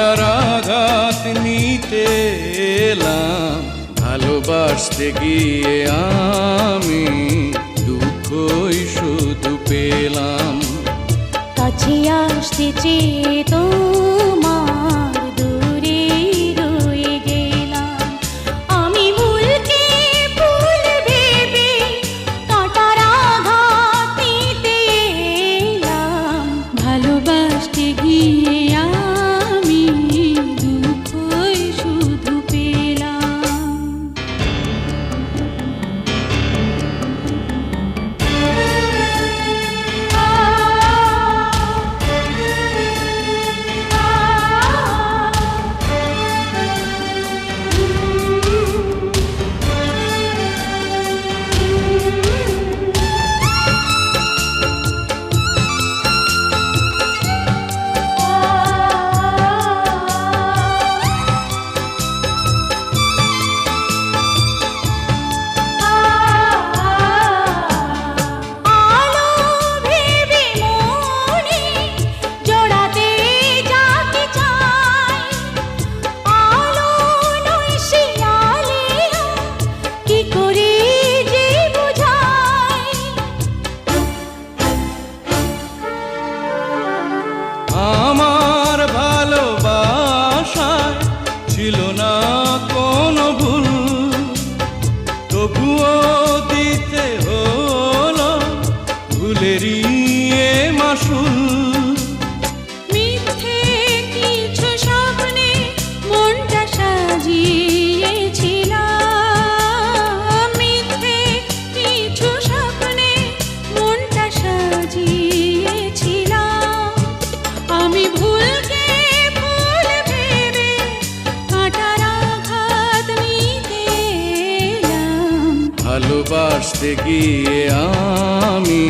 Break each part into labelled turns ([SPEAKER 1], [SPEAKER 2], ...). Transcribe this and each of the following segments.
[SPEAKER 1] কাঁটার আঘাত নিতে এলাম, ভালোবাসতে গিয়ে আমি দুঃখই শুধু পেলাম।
[SPEAKER 2] কাছে আসতে চেয়ে তোমার দূরে রয়ে গেলাম, আমি ভুলকে ভুল ভেবে কাঁটার আঘাত নিতে এলাম, ভালোবাসতে গিয়ে আমি দুঃখই শুধু পেলাম।
[SPEAKER 1] আমার ভালোবাসায় ছিল না কোনো ভুল, তবুও দিতে হলো ভুলেরই এ মাসুল।
[SPEAKER 2] মিথ্যে কিছু স্বপ্নে মনটা সাজিয়েছিলাম, মিথ্যে কিছু স্বপ্নে মনটা সাজিয়েছিলাম, আমি ভুলকে ভুল ভেবে কাঁটার আঘাত নিতে এলাম,
[SPEAKER 1] ভালোবাসতে গিয়ে আমি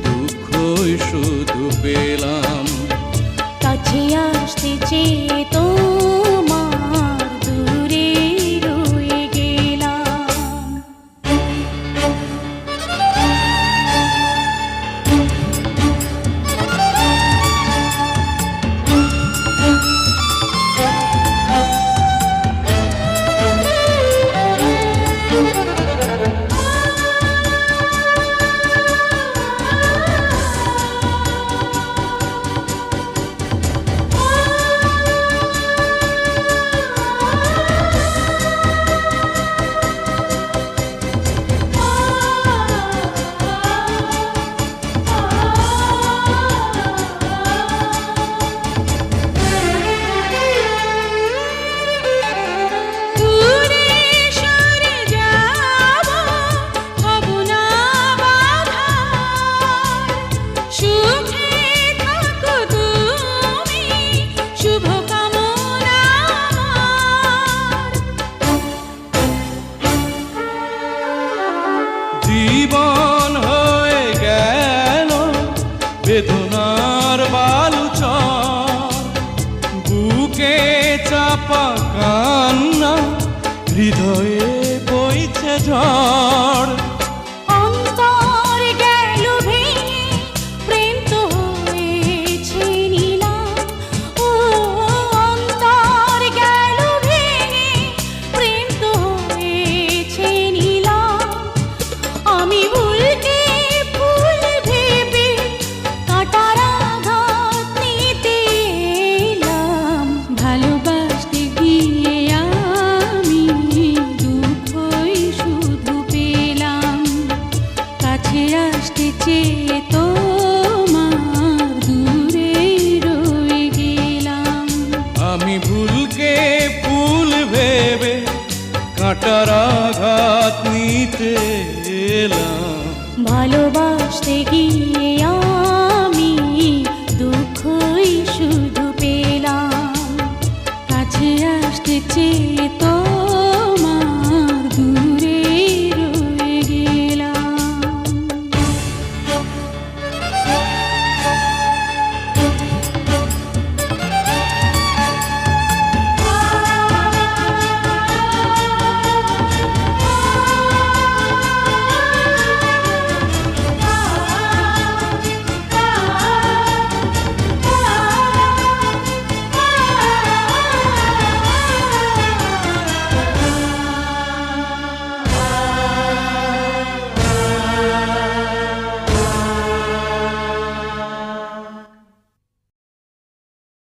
[SPEAKER 1] দুঃখই শুধু পেলাম।
[SPEAKER 2] কাছে আসতে চেয়ে তোমার দূরে রয়ে গেলাম।
[SPEAKER 1] জীবন হয়ে গেল বেদনার বালুচর, বুকে চাপা কান্না, হৃদয়ে বইছে ঝড়।
[SPEAKER 2] অন্তর গেল ভেঙে প্রেম তো হয়েছে নিলাম, ও অন্তর গেল ভেঙে প্রেম তো হয়েছে নিলাম, আমি ভুলকে ভুল ভেবে কাঁটার আঘাত নিতে এলাম, ভালোবাসতে গিয়ে আমি দুঃখই শুধু পেলাম, কাছে আসতে চেয়ে তোমার দূরে রয়ে গেলাম,
[SPEAKER 1] আমি ভুলকে ভুল ভেবে কাঁটার আঘাত নিতে এলাম,
[SPEAKER 2] ভালোবাসতে গিয়ে আমি দুঃখই শুধু পেলাম, কাছে আসতে চেয়ে